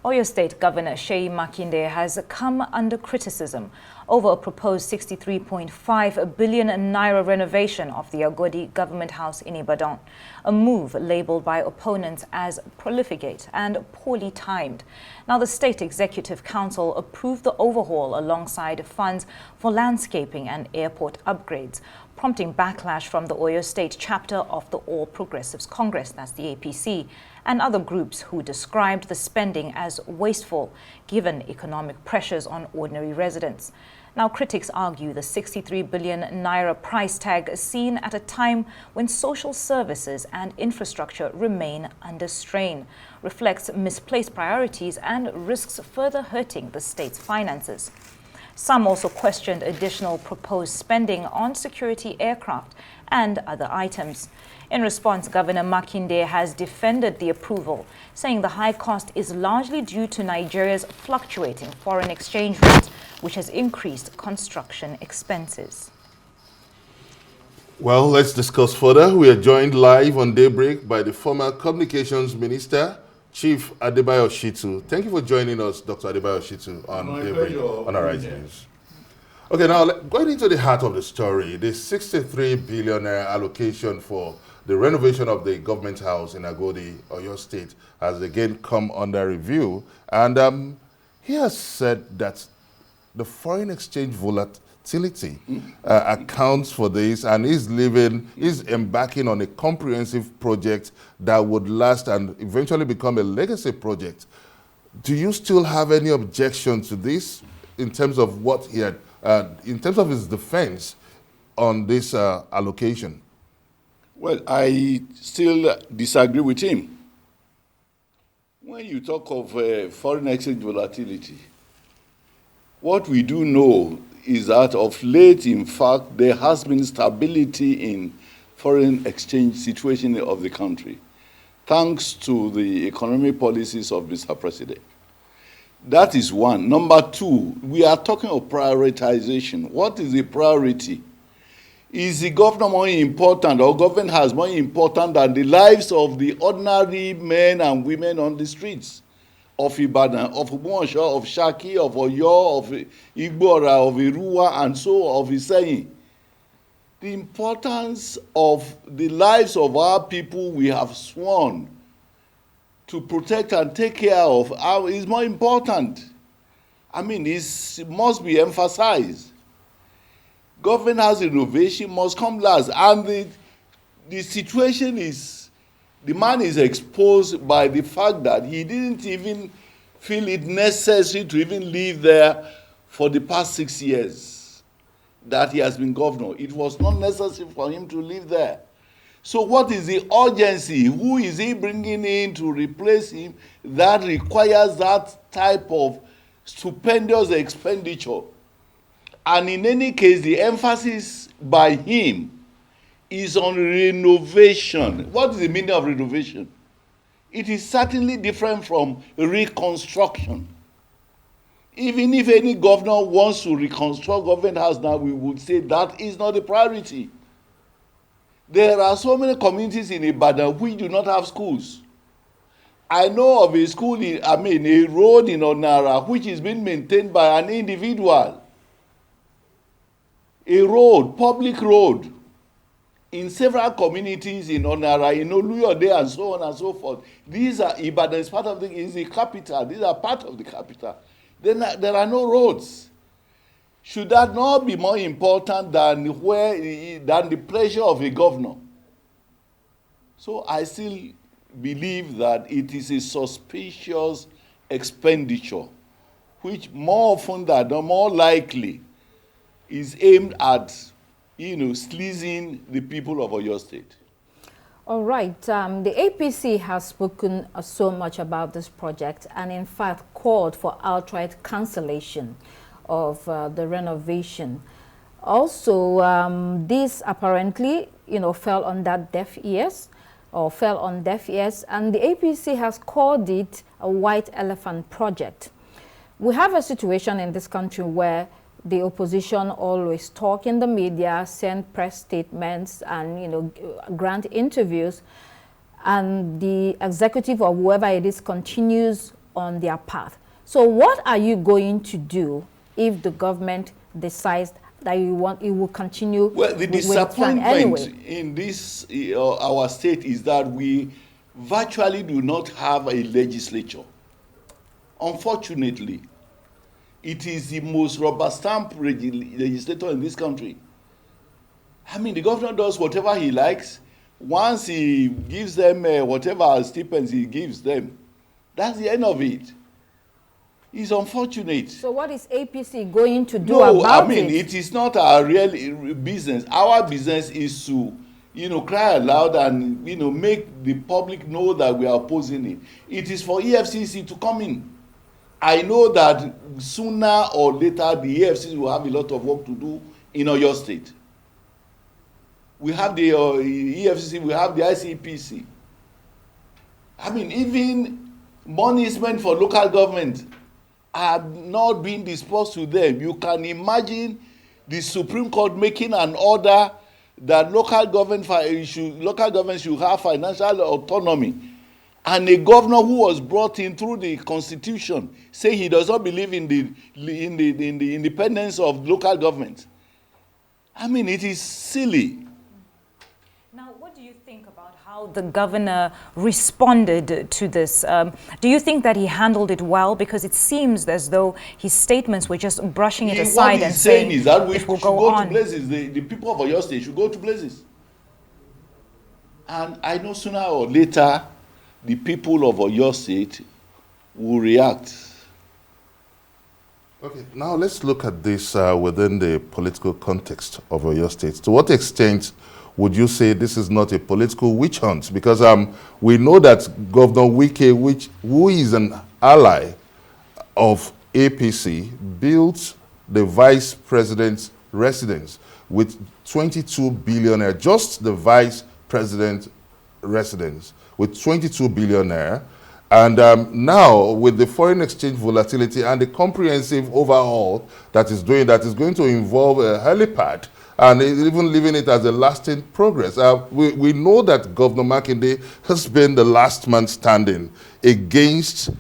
Oyo State Governor Makinde has come under criticism over a proposed 63.5 billion naira renovation of the Agodi government house in Ibadan, a move labeled by opponents as profligate and poorly timed. Now, the State Executive Council approved the overhaul alongside funds for landscaping and airport upgrades, prompting backlash from the Oyo State chapter of the All Progressives Congress, that's the APC, and other groups who described the spending as wasteful, given economic pressures on ordinary residents. Now, critics argue the 63 billion naira price tag seen at a time when social services and infrastructure remain under strain reflects misplaced priorities and risks further hurting the state's finances. Some also questioned additional proposed spending on security aircraft and other items. In response, Governor Makinde has defended the approval, saying the high cost is largely due to Nigeria's fluctuating foreign exchange rate, which has increased construction expenses. Well, let's discuss further. We are joined live on Daybreak by the former Communications Minister, Chief Adebayo Shittu. Thank you for joining us, Dr. Adebayo Shittu, on Daybreak, on Arise News. Okay, now going into the heart of the story, the 63 billion allocation for the renovation of the government house in Agodi, Oyo State, has again come under review. And he has said that the foreign exchange volatility accounts for this, and is embarking on a comprehensive project that would last and eventually become a legacy project. Do you still have any objection to this in terms of what he had, in terms of his defense on this allocation? Well, I still disagree with him. When you talk of foreign exchange volatility, what we do know is that of late, in fact, there has been stability in foreign exchange situation of the country, thanks to the economic policies of Mr. President. That is one. Number two, we are talking of prioritization. What is the priority? Is the governor more important, or government has more important than the lives of the ordinary men and women on the streets of Ibadan, of Umuosho, of Shaki, of Oyo, of Igbora, of Irua, and so of Iseyin? The importance of the lives of our people we have sworn to protect and take care of is more important. I mean, it must be emphasized. Government house renovation must come last, and the situation is, the man is exposed by the fact that he didn't even feel it necessary to even live there for the past 6 years that he has been governor. It was not necessary for him to live there. So what is the urgency? Who is he bringing in to replace him that requires that type of stupendous expenditure? And in any case, the emphasis by him is on renovation. What is the meaning of renovation? It is certainly different from reconstruction. Even if any governor wants to reconstruct government house now, we would say that is not the priority. There are so many communities in Ibadan which do not have schools. I know of a school, a road in Onara, which is being maintained by an individual. A road, public road, in several communities in Onara, in Oluyode, and so on and so forth. These are, Ibadan is part of is the capital. These are part of the capital. Then there are no roads. Should that not be more important than the pleasure of a governor? So I still believe that it is a suspicious expenditure, which more often than not, more likely, is aimed at, sleazing the people of Oyo State. All right. The APC has spoken so much about this project and, in fact, called for outright cancellation of the renovation. Also, this apparently, fell on deaf ears, and the APC has called it a white elephant project. We have a situation in this country where the opposition always talk in the media, send press statements, and grant interviews, and the executive or whoever it is continues on their path. So what are you going to do if the government decides that it will continue? Well, the with its plan disappointment anyway? in this our state is that we virtually do not have a legislature. Unfortunately, it is the most rubber stamp legislator in this country. I mean, the governor does whatever he likes. Once he gives them whatever stipends he gives them, that's the end of it. It's unfortunate. So what is APC going to do No, about I mean, it is not our real business. Our business is to, cry aloud and, make the public know that we are opposing it. It is for EFCC to come in. I know that sooner or later the EFCC will have a lot of work to do in Oyo State. We have the EFCC, we have the ICPC. I mean, even money spent for local government are not being dispersed to them. You can imagine the Supreme Court making an order that local government should have financial autonomy, and a governor who was brought in through the Constitution say he does not believe in the independence of local government. I mean, it is silly. Now, what do you think about how the governor responded to this? Do you think that he handled it well? Because it seems as though his statements were just brushing it aside and saying what he's saying is that we it will should go to on. places. The people of Oyo State should go to places. And I know sooner or later, the people of Oyo State will react. Okay, now let's look at this within the political context of Oyo State. To what extent would you say this is not a political witch hunt? Because we know that Governor Wike, who is an ally of APC, built the vice president's residence with 22 billion, just the vice president residence with 22 billion. And now, with the foreign exchange volatility and the comprehensive overhaul that is going to involve a helipad, and even leaving it as a lasting progress. We know that Governor Makinde has been the last man standing against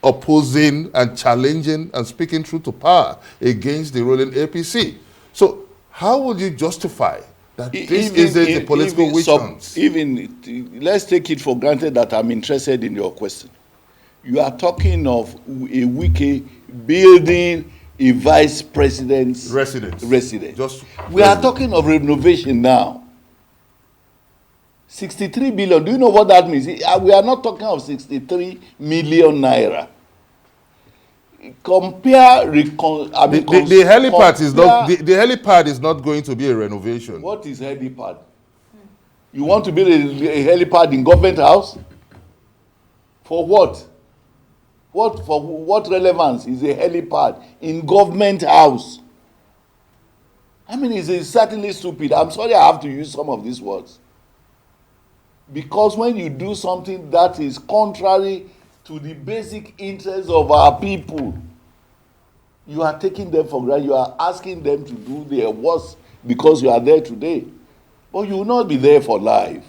opposing and challenging and speaking truth to power against the ruling APC. So how would you justify that this is a political witch hunt? Let's take it for granted that I'm interested in your question. You are talking of a Wike building a vice president's residence. We are talking of renovation now. 63 billion. Do you know what that means? We are not talking of 63 million naira. The helipad is not going to be a renovation. What is helipad? You want to build a helipad in government house? For what? For what relevance is a helipad in government house? I mean, it's certainly stupid. I'm sorry I have to use some of these words. Because when you do something that is contrary to the basic interests of our people, you are taking them for granted. You are asking them to do their worst because you are there today. But you will not be there for life.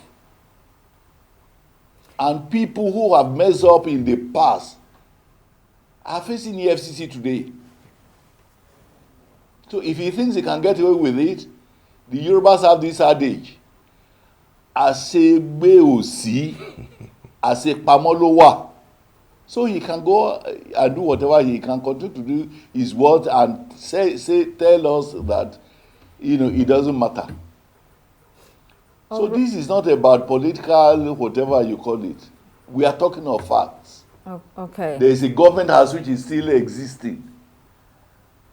And people who have messed up in the past are facing the FCC today. So if he thinks he can get away with it, the Yorubas have this adage: "Asegbe osi, asepamolowa." So he can go and do whatever he can, continue to do his work and tell us that it doesn't matter. So this is not about political whatever you call it. We are talking of facts. Oh, okay. There is a government house which is still existing.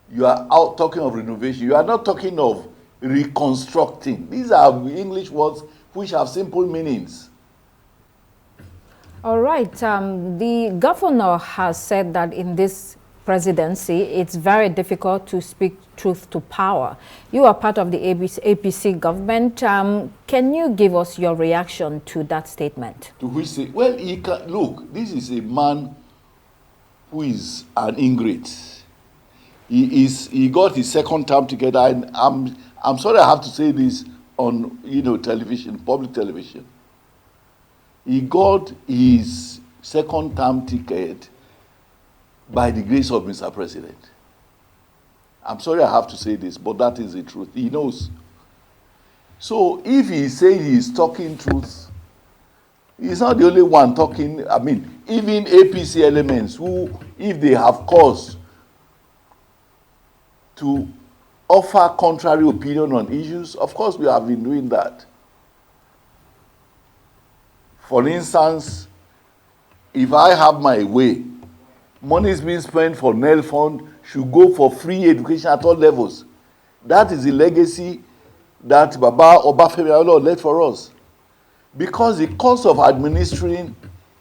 You are out talking of renovation. You are not talking of reconstructing. These are English words which have simple meanings. All right. The governor has said that in this presidency, it's very difficult to speak truth to power. You are part of the APC government. Can you give us your reaction to that statement? To which well, he can, look, this is a man who is an ingrate. He got his second term ticket. I'm sorry I have to say this on television, public television. He got his second term ticket by the grace of Mr. President. I'm sorry I have to say this, but that is the truth. He knows. So if he says he's talking truth, he's not the only one talking. I mean, even APC elements who, if they have cause to offer contrary opinion on issues, of course we have been doing that. For instance, if I have my way, money is being spent for NEL fund should go for free education at all levels. That is the legacy that Baba Obafemi Awolowo left for us. Because the cost of administering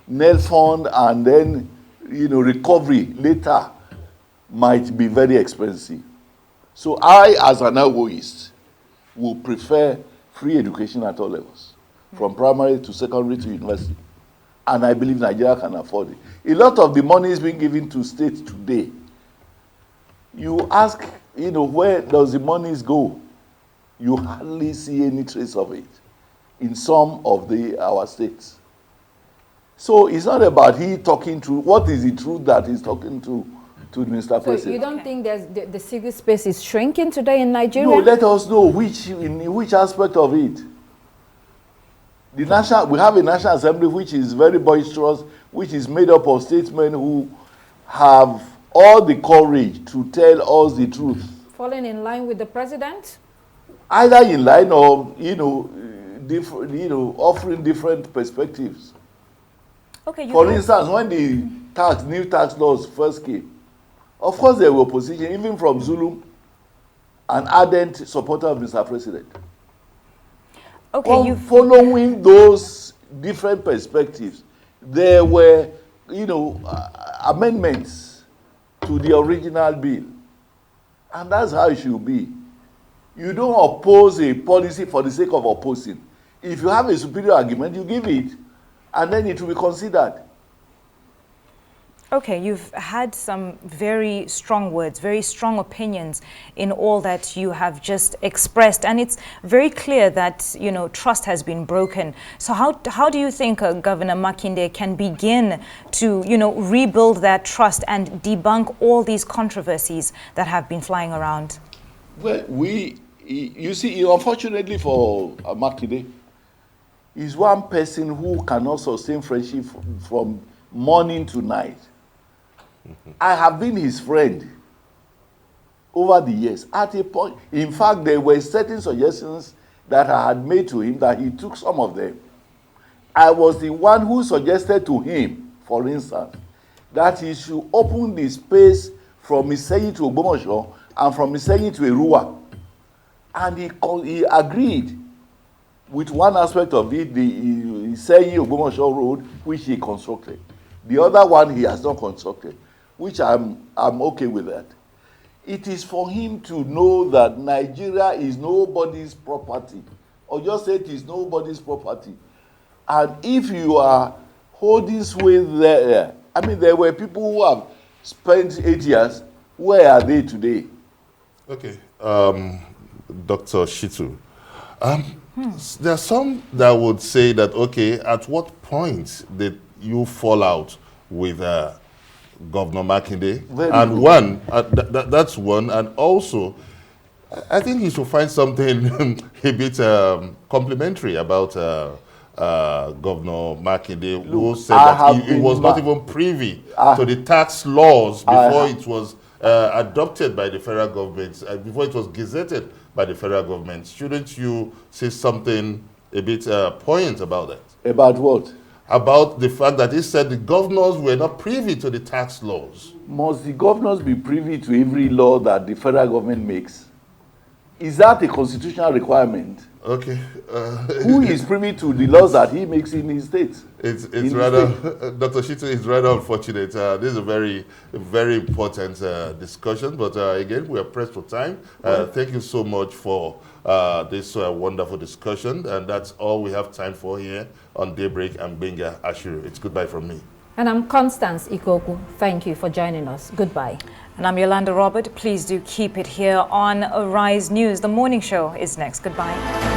NEL fund and then, recovery later might be very expensive. So I, as an Awoist, will prefer free education at all levels, from primary to secondary to university. And I believe Nigeria can afford it. A lot of the money is being given to states today. You ask, where does the monies go? You hardly see any trace of it in some of our states. So it's not about he talking to, what is the truth that he's talking to Mr. President. So you don't think the civil space is shrinking today in Nigeria? No, let us know in which aspect of it. We have a National Assembly which is very boisterous, which is made up of statesmen who have all the courage to tell us the truth. Falling in line with the president? Either in line or, offering different perspectives. Okay. For instance, when the new tax laws first came, of course there were opposition, even from Zulu, an ardent supporter of Mr. President. Okay, following those different perspectives, there were, amendments to the original bill. And that's how it should be. You don't oppose a policy for the sake of opposing. If you have a superior argument, you give it, and then it will be considered. Okay, you've had some very strong words, very strong opinions in all that you have just expressed, and it's very clear that, trust has been broken. So how do you think Governor Makinde can begin to, rebuild that trust and debunk all these controversies that have been flying around? Well, you see, unfortunately for Makinde, he's one person who cannot sustain friendship from morning to night. I have been his friend over the years. At a point, in fact, there were certain suggestions that I had made to him that he took some of them. I was the one who suggested to him, for instance, that he should open the space from Iseyin to Ogbomoso and from Iseyin to Erua. And he agreed with one aspect of it, the Iseyin-Ogbomoso road, which he constructed. The other one he has not constructed, which I'm okay with that. It is for him to know that Nigeria is nobody's property, or just say it is nobody's property. And if you are holding sway there, there were people who have spent 8 years. Where are they today? Okay, Dr. Shittu. There are some that would say that, okay, at what point did you fall out with Governor Makinde? And one, that's one, and also, I think he should find something a bit complimentary about Governor Makinde, who said that he was not even privy to the tax laws before it was adopted by the federal government, before it was gazetted by the federal government. Shouldn't you say something a bit poignant about that? About what? About the fact that he said the governors were not privy to the tax laws. Must the governors be privy to every law that the federal government makes? Is that a constitutional requirement? Okay. Who is privy to the laws that he makes in his state? It's rather, Dr. Shittu, it's rather unfortunate. This is a very, very important discussion, but again, we are pressed for time. Thank you so much for this wonderful discussion, and that's all we have time for here on Daybreak and Benga Ashiru. It's goodbye from me. And I'm Constance Ikoku. Thank you for joining us. Goodbye. And I'm Yolanda Robert. Please do keep it here on Arise News. The morning show is next. Goodbye.